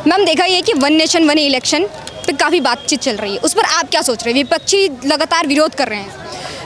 Ma'am देखा ये कि वन नेशन वन इलेक्शन पे काफ़ी बातचीत चल रही है, उस पर आप क्या सोच रहे हैं? विपक्षी लगातार विरोध कर रहे हैं।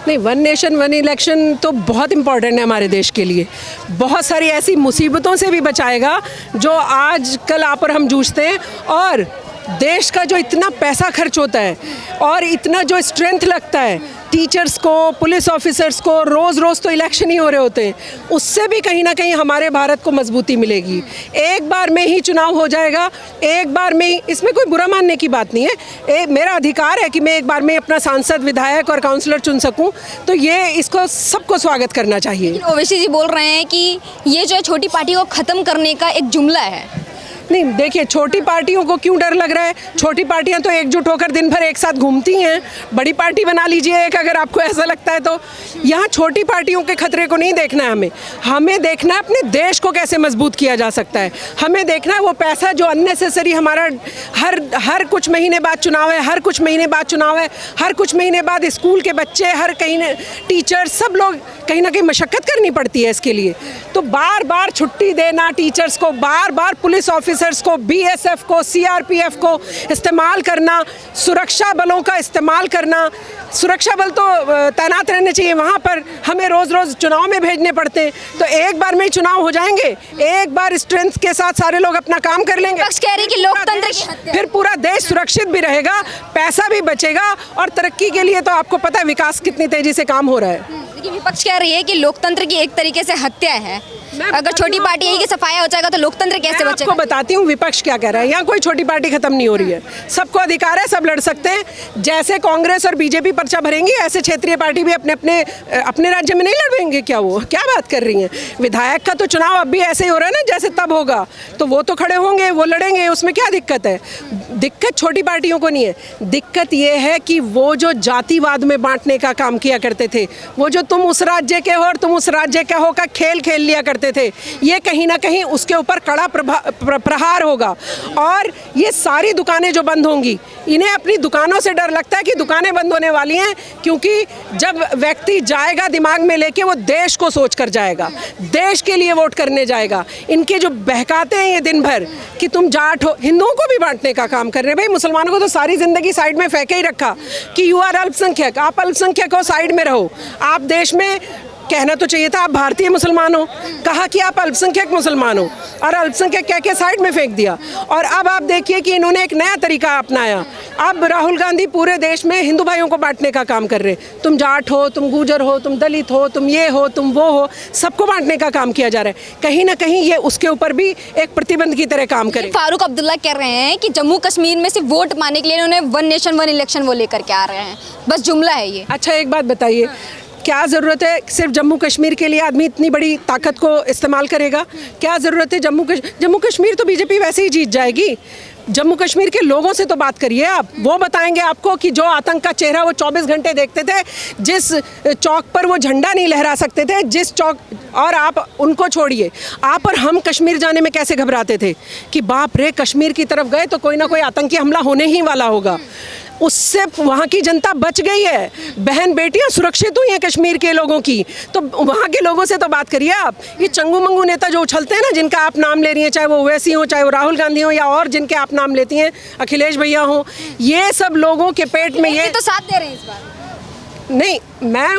नहीं, वन नेशन वन इलेक्शन तो बहुत इम्पॉर्टेंट है हमारे देश के लिए। बहुत सारी ऐसी मुसीबतों से भी बचाएगा जो आज कल आप और हम जूझते हैं, और देश का जो इतना पैसा खर्च होता है और इतना जो स्ट्रेंथ लगता है टीचर्स को, पुलिस ऑफिसर्स को, रोज़ रोज़ तो इलेक्शन ही हो रहे होते हैं, उससे भी कहीं ना कहीं हमारे भारत को मजबूती मिलेगी। एक बार में ही चुनाव हो जाएगा, एक बार में ही, इसमें कोई बुरा मानने की बात नहीं है। मेरा अधिकार है कि मैं एक बार में अपना सांसद, विधायक और काउंसलर चुन सकूं, तो ये इसको सबको स्वागत करना चाहिए। ओवैसी जी बोल रहे हैं कि ये जो है छोटी पार्टी को ख़त्म करने का एक जुमला है। नहीं, देखिए, छोटी पार्टियों को क्यों डर लग रहा है? छोटी पार्टियां तो एकजुट होकर दिन भर एक साथ घूमती हैं। बड़ी पार्टी बना लीजिए एक, अगर आपको ऐसा लगता है तो। यहाँ छोटी पार्टियों के खतरे को नहीं देखना है हमें देखना है अपने देश को कैसे मजबूत किया जा सकता है। हमें देखना है वो पैसा जो अननेसेसरी हमारा हर कुछ महीने बाद चुनाव है, हर कुछ महीने बाद चुनाव है, हर कुछ महीने बाद स्कूल के बच्चे, हर कहीं टीचर, सब लोग कहीं ना कहीं मशक्क़त करनी पड़ती है इसके लिए। तो बार बार छुट्टी देना टीचर्स को, बार बार पुलिस ऑफिसर्स को, बीएसएफ को, सीआरपीएफ को इस्तेमाल करना, सुरक्षा बलों का इस्तेमाल करना। सुरक्षा बल तो तैनात रहने चाहिए वहाँ पर, हमें रोज़ रोज़ चुनाव में भेजने पड़ते हैं। तो एक बार में ही चुनाव हो जाएंगे, एक बार स्ट्रेंथ के साथ सारे लोग अपना काम कर लेंगे। विपक्ष कह रही कि लोकतंत्र, फिर पूरा देश सुरक्षित भी रहेगा, पैसा भी बचेगा, और तरक्की के लिए तो आपको पता है विकास कितनी तेजी से काम हो रहा है। विपक्ष कह रही है कि लोकतंत्र की एक तरीके से हत्या है। अगर छोटी पार्टी यही कि सफाया हो जाएगा तो लोकतंत्र कैसे बचेगा? आपको बताती हूँ विपक्ष क्या कह रहा है। यहाँ कोई छोटी पार्टी खत्म नहीं हो रही है, सबको अधिकार है, सब लड़ सकते हैं। जैसे कांग्रेस और बीजेपी पर्चा भरेंगी, ऐसे क्षेत्रीय पार्टी भी अपने राज्य में नहीं लड़ेंगे। क्या वो क्या बात कर रही हैं? विधायक का तो चुनाव अब भी ऐसे ही हो रहा है ना जैसे तब होगा, तो वो तो खड़े होंगे, वो लड़ेंगे, उसमें क्या दिक्कत है? दिक्कत छोटी पार्टियों को नहीं है, दिक्कत ये है कि वो जो जातिवाद में बांटने का काम किया करते थे, वो जो तुम उस राज्य के हो और तुम उस राज्य का हो का खेल खेल लिया करते थे, ये कहीं ना कहीं उसके ऊपर कड़ा प्रहार होगा। और ये सारी दुकानें जो बंद होंगी, इन्हें अपनी दुकानों से डर लगता है कि दुकानें बंद होने वाली हैं, क्योंकि जब व्यक्ति जाएगा दिमाग में लेके, वो देश को सोच कर जाएगा, देश के लिए वोट करने जाएगा। इनके जो बहकाते हैं ये दिन भर कि तुम जाट हो, हिंदुओं को भी बांटने का काम कर रहे हैं। भाई, मुसलमानों को तो सारी जिंदगी साइड में फेंके ही रखा कि यू आर अल्पसंख्यक, आप अल्पसंख्यक हो, साइड में रहो। आप देश में कहना तो चाहिए था आप भारतीय मुसलमान हो, कहा कि आप अल्पसंख्यक मुसलमान हो, और अल्पसंख्यक कह के साइड में फेंक दिया। और अब आप देखिए कि इन्होंने एक नया तरीका अपनाया। अब राहुल गांधी पूरे देश में हिंदू भाइयों को बांटने का काम कर रहे हैं। तुम जाट हो, तुम गुर्जर हो, तुम दलित हो, तुम ये हो, तुम वो हो, सबको बांटने का काम किया जा रहा है। कहीं ना कहीं ये उसके ऊपर भी एक प्रतिबंध की तरह काम करे। फारूक अब्दुल्ला कह रहे हैं कि जम्मू कश्मीर में सिर्फ वोट पाने के लिए इन्होंने वन नेशन वन इलेक्शन वो लेकर के आ रहे हैं, बस जुमला है ये। अच्छा, एक बात बताइए, क्या ज़रूरत है सिर्फ जम्मू कश्मीर के लिए आदमी इतनी बड़ी ताकत को इस्तेमाल करेगा? क्या ज़रूरत है? जम्मू कश्मीर तो बीजेपी वैसे ही जीत जाएगी। जम्मू कश्मीर के लोगों से तो बात करिए आप, वो बताएंगे आपको कि जो आतंक का चेहरा वो 24 घंटे देखते थे, जिस चौक पर वो झंडा नहीं लहरा सकते थे, जिस चौक, और आप उनको छोड़िए, आप और हम कश्मीर जाने में कैसे घबराते थे कि बाप रे, कश्मीर की तरफ गए तो कोई ना कोई आतंकी हमला होने ही वाला होगा। उससे वहाँ की जनता बच गई है, बहन बेटियाँ सुरक्षित हुई हैं कश्मीर के लोगों की। तो वहाँ के लोगों से तो बात करिए आप। ये चंगू मंगू नेता जो उछलते हैं ना, जिनका आप नाम ले रही हैं, चाहे वो ओवैसी हो, चाहे वो राहुल गांधी हो, या और जिनके आप नाम लेती हैं, अखिलेश भैया हो, ये सब लोगों के पेट में ये तो साथ दे रहे हैं इस बार। नहीं, मैं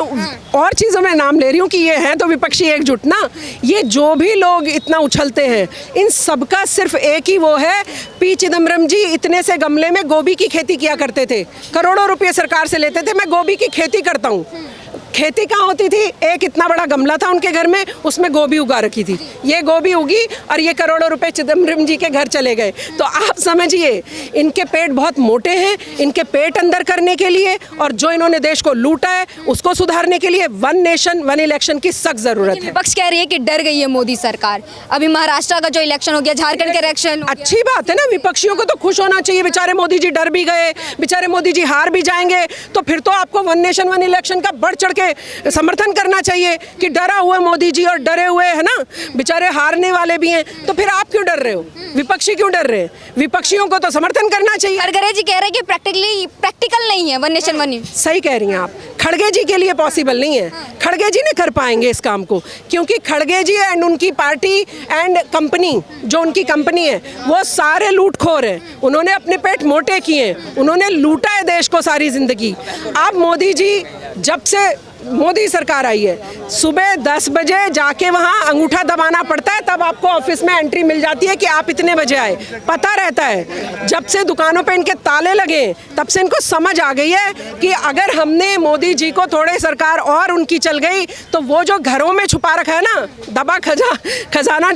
और चीज़ों में नाम ले रही हूँ कि ये हैं तो विपक्षी एकजुट ना। ये जो भी लोग इतना उछलते हैं, इन सबका सिर्फ एक ही वो है, पी चिदम्बरम जी इतने से गमले में गोभी की खेती किया करते थे, करोड़ों रुपए सरकार से लेते थे, मैं गोभी की खेती करता हूँ। खेती कहाँ होती थी? एक इतना बड़ा गमला था उनके घर में, उसमें गोभी उगा रखी थी। ये गोभी उगी और ये करोड़ों रुपए चिदम्बरम जी के घर चले गए। तो आप समझिए, इनके पेट बहुत मोटे हैं, इनके पेट अंदर करने के लिए और जो इन्होंने देश को लूटा है उसको सुधारने के लिए वन नेशन वन इलेक्शन की सख्त जरूरत है। विपक्ष कह रही है कि डर गई है मोदी सरकार। अभी महाराष्ट्र का जो इलेक्शन हो गया, झारखंड का इलेक्शन, अच्छी बात है ना, विपक्षियों को तो खुश होना चाहिए। बेचारे मोदी जी डर भी गए, बेचारे मोदी जी हार भी जाएंगे, तो फिर तो आपको वन नेशन वन इलेक्शन का बढ़ चढ़ के हमें समर्थन करना चाहिए कि डरा हुआ मोदी जी और डरे हुए है ना बेचारे हारने वाले भी हैं, तो फिर आप क्यों डर रहे हो? विपक्षी क्यों डर रहे हैं? विपक्षियों को तो समर्थन करना चाहिए। खड़गे जी कह रहे हैं कि प्रैक्टिकल नहीं है वन नेशन वन। सही कह रही हैं आप, खड़गे जी के लिए पॉसिबल नहीं है, खड़गे जी नहीं कर पाएंगे इस काम को, क्योंकि खड़गे जी एंड उनकी पार्टी एंड कंपनी, जो उनकी कंपनी है वो सारे लूटखोर हैं, उन्होंने अपने पेट मोटे किए हैं, उन्होंने लूटा है देश को सारी जिंदगी। अब मोदी जी, जब से मोदी सरकार आई है, सुबह 10 बजे जाके वहाँ अंगूठा दबाना पड़ता है, तब आपको ऑफिस में एंट्री मिल जाती है कि आप इतने बजे आए, पता रहता है। जब से दुकानों पे इनके ताले लगे तब से इनको समझ आ गई है कि अगर हमने मोदी जी को थोड़े सरकार और उनकी चल गई तो वो जो घरों में छुपा रखा है ना दबा खजाना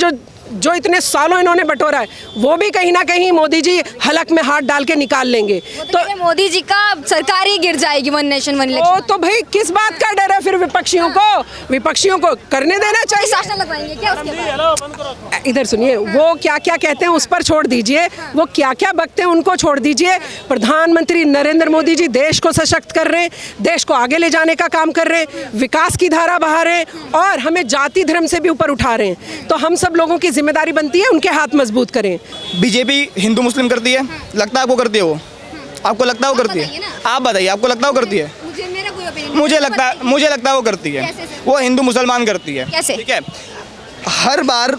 जो इतने सालों इन्होंने बटोरा है, वो भी कहीं ना कहीं मोदी जी हलक में हाथ डाल के निकाल लेंगे। तो मोदी जी का सरकार ही गिर जाएगी वन नेशन वन इलेक्शन। तो भाई किस बात का डर है फिर विपक्षियों को करने देना चाहिए। शासन लगवाएंगे क्या उसके बाद? इधर सुनिए, वो क्या क्या कहते हैं उस पर छोड़ दीजिए, वो क्या क्या बकते हैं उनको छोड़ दीजिए। प्रधानमंत्री नरेंद्र मोदी जी देश को सशक्त कर रहे हैं, देश को आगे ले जाने का काम कर रहे हैं, विकास की धारा बहा रहे हैं और हमें जाति धर्म से भी ऊपर उठा रहे हैं। तो हम सब लोगों की जिम्मेदारी बनती है उनके हाथ मजबूत करें। बीजेपी हिंदू मुस्लिम करती है, लगता है आपको करती है? वो आपको लगता है वो करती है? आप बताइए, आपको लगता है वो करती है? मुझे लगता है वो करती है। वो हिंदू मुसलमान करती है। कैसे? ठीक है, हर बार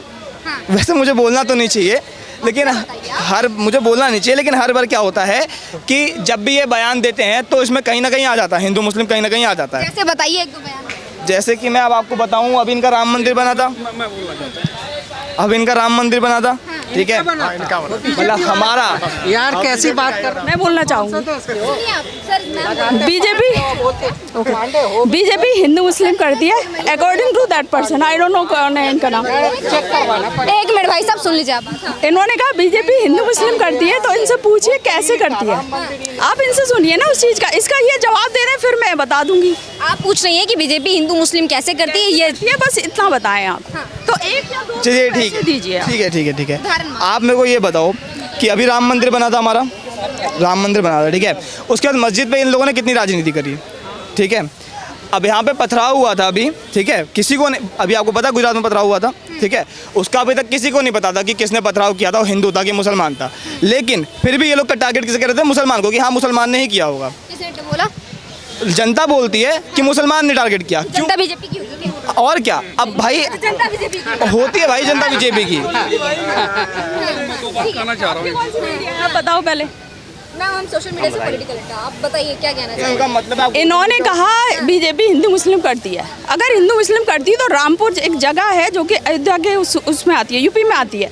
वैसे मुझे बोलना तो नहीं चाहिए लेकिन मुझे बोलना नहीं चाहिए लेकिन हर बार क्या होता है कि जब भी ये बयान देते हैं तो इसमें कहीं ना कहीं आ जाता है हिंदू मुस्लिम, कहीं ना कहीं आ जाता है। कैसे बताइए एक दो बयान। जैसे कि मैं अब आपको बताऊं, अभी इनका राम मंदिर बना था, ठीक है, मतलब हमारा यार कैसी बात कर, मैं बोलना चाहूँगी बीजेपी हिंदू मुस्लिम करती है according to that person. I don't know कौन है इनका नाम। एक मिनट भाई साहब सुन लीजिए आप। इन्होंने कहा बीजेपी हिंदू मुस्लिम करती है, तो इनसे पूछिए कैसे करती है। आप इनसे सुनिए ना उस चीज़ का, इसका ये जवाब दे रहे हैं, फिर मैं बता दूंगी। आप पूछ रही हैं कि बीजेपी हिंदू मुस्लिम कैसे करती है, ये बस इतना बताएं आप। तो एक या दो चलिए ठीक दीजिए। ठीक है। आप मेरे को ये बताओ कि अभी राम मंदिर बना था, हमारा राम मंदिर बना था, ठीक है, उसके बाद मस्जिद पे इन लोगों ने कितनी राजनीति करी, ठीक है। अब यहाँ पे पथराव हुआ था अभी, ठीक है, किसी को नहीं, अभी आपको पता गुजरात में पथराव हुआ था, ठीक है, उसका अभी तक किसी को नहीं पता था कि किसने पथराव किया था, वो हिंदू था कि मुसलमान था, लेकिन फिर भी ये लोग का टारगेट किसे कर रहे थे? मुसलमान को, कि हाँ मुसलमान ने ही किया होगा। किसने बोला? जनता बोलती है कि मुसलमान ने टारगेट किया। क्यों? जनता बीजेपी की होगी। और क्या? अब भाई जनता बीजेपी की होती है भाई, जनता बीजेपी की। आप बताओ पहले। मैम हम सोशल मीडिया से पॉलिटिकल है, आप बताइए क्या कहना चाहिए? उनका मतलब इन्होंने कहा बीजेपी हिंदू मुस्लिम करती है। अगर हिंदू मुस्लिम करती है तो रामपुर एक जगह है जो कि अयोध्या के उसमें आती है, यूपी में आती है,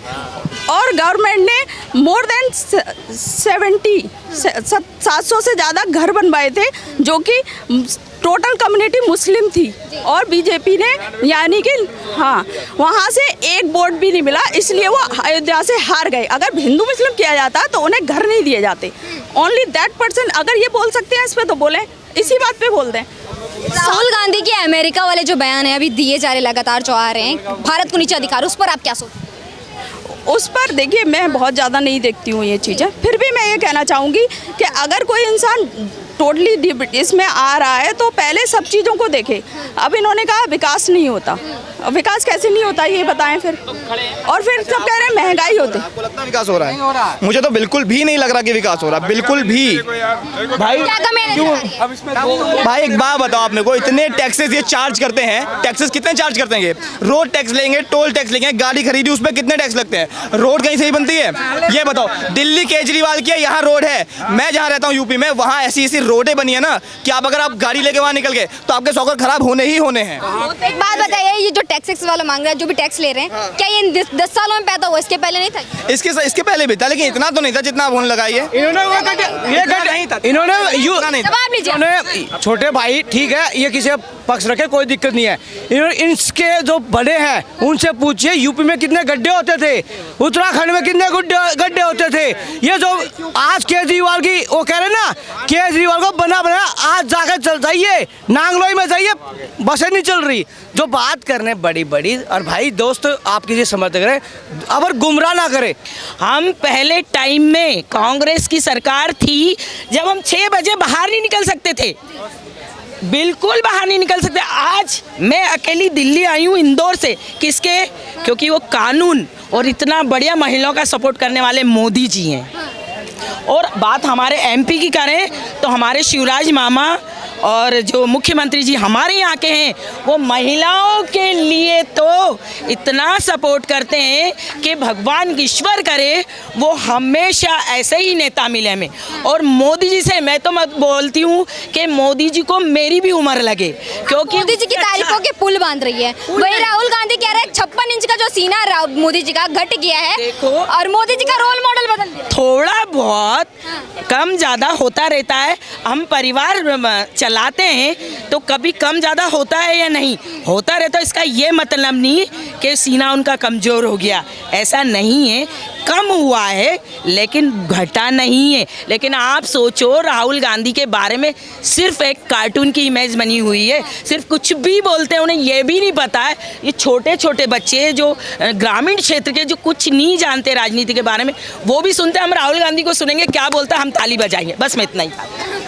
और गवर्नमेंट ने मोर देन 700 से ज़्यादा घर बनवाए थे जो कि टोटल कम्युनिटी मुस्लिम थी, और बीजेपी ने यानी कि हाँ वहाँ से एक वोट भी नहीं मिला, इसलिए वो अयोध्या से हार गए। अगर हिंदू मुस्लिम किया जाता तो उन्हें घर नहीं दिए जाते। ओनली दैट पर्सन अगर ये बोल सकते हैं इस पर तो बोलें, इसी बात पे बोल दें। राहुल गांधी के अमेरिका वाले जो बयान है अभी दिए जा रहे, लगातार जो आ रहे हैं, भारत को नीचा अधिकार, उस पर आप क्या सोचते हैं? उस पर देखिए मैं बहुत ज़्यादा नहीं देखती हूँ ये चीज़ें, फिर भी मैं ये कहना चाहूँगी कि अगर कोई इंसान टोटली इसमें आ रहा है तो पहले सब चीज़ों को देखे। अब इन्होंने कहा विकास नहीं होता, विकास कैसे नहीं होता ये बताएं फिर, और फिर सब कह रहे हैं महंगाई होती। आपको लगता है विकास हो रहा है? मुझे तो बिल्कुल भी नहीं लग रहा कि विकास हो रहा, बिल्कुल भी। भाई क्यों? भाई एक बात बताओ आप मेरे को, इतने टैक्सेस ये चार्ज करते हैं, टैक्सेस कितने चार्ज करते हैं? ये रोड टैक्स लेंगे, टोल टैक्स लेंगे, गाड़ी खरीदी उस पर कितने टैक्स लगते हैं? रोड कहीं से ही बनती है? ये बताओ, दिल्ली केजरीवाल की यहाँ रोड है, मैं जहाँ रहता हूँ यूपी में, वहाँ ऐसी रोडें बनी है ना कि आप अगर आप गाड़ी लेके वहाँ निकल गए तो आपके सौकर खराब होने ही होने हैं। एक बात बताइए, ये जो टैक्स वाला मांग रहा है, जो भी टैक्स ले रहे हैं, क्या ये 10 सालों में पैदा हुआ, इसके पहले नहीं था? इसके पहले भी था, लेकिन इतना तो नहीं था जितना आप होने लगाई है। इन्होंने छोटे भाई ठीक है, ये किसी पक्ष रखे कोई दिक्कत नहीं है, इनके जो बड़े हैं उनसे पूछिए यूपी में कितने गड्ढे होते थे, उत्तराखंड में कितने गड्ढे होते थे। ये जो आज केजरीवाल की वो कह रहे ना, केजरीवाल को बना आज जाकर चल जाइए, नांगलोई में जाइए, बसें नहीं चल रही। जो बात करने बड़ी बड़ी, और भाई दोस्त आप किसी समझ करें, अब गुमराह ना करें। हम पहले टाइम में कांग्रेस की सरकार थी जब हम 6 बजे बाहर नहीं निकल सकते थे, बिल्कुल बाहर नहीं निकल सकते। आज मैं अकेली दिल्ली आई हूँ इंदौर से, किसके? क्योंकि वो कानून और इतना बढ़िया महिलाओं का सपोर्ट करने वाले मोदी जी हैं। और बात हमारे एमपी की करें तो हमारे शिवराज मामा और जो मुख्यमंत्री जी हमारे यहाँ के हैं, वो महिलाओं के लिए तो इतना सपोर्ट करते हैं कि भगवान ईश्वर करे वो हमेशा ऐसे ही नेता मिले हमें। और मोदी जी से मैं तो मत बोलती हूँ कि मोदी जी को मेरी भी उम्र लगे, क्योंकि मोदी जी की तारीफों के पुल बांध रही है। वही राहुल गांधी कह रहे हैं 56 इंच का जो सीना मोदी जी का घट गया है, देखो, और मोदी जी का रोल मॉडल बदल दिया। थोड़ा बहुत कम ज़्यादा होता रहता है। हम परिवार चलाते हैं तो कभी कम ज़्यादा होता है या नहीं होता रहता है। इसका ये मतलब नहीं कि सीना उनका कमज़ोर हो गया, ऐसा नहीं है। कम हुआ है लेकिन घटा नहीं है। लेकिन आप सोचो, राहुल गांधी के बारे में सिर्फ एक कार्टून की इमेज बनी हुई है, सिर्फ कुछ भी बोलते हैं, उन्हें ये भी नहीं पता है। ये छोटे छोटे बच्चे जो ग्रामीण क्षेत्र के, जो कुछ नहीं जानते राजनीति के बारे में, वो भी सुनते हैं। हम राहुल गांधी को सुनेंगे क्या बोलता है, हम ताली बजाएंगे। बस मैं इतना ही था।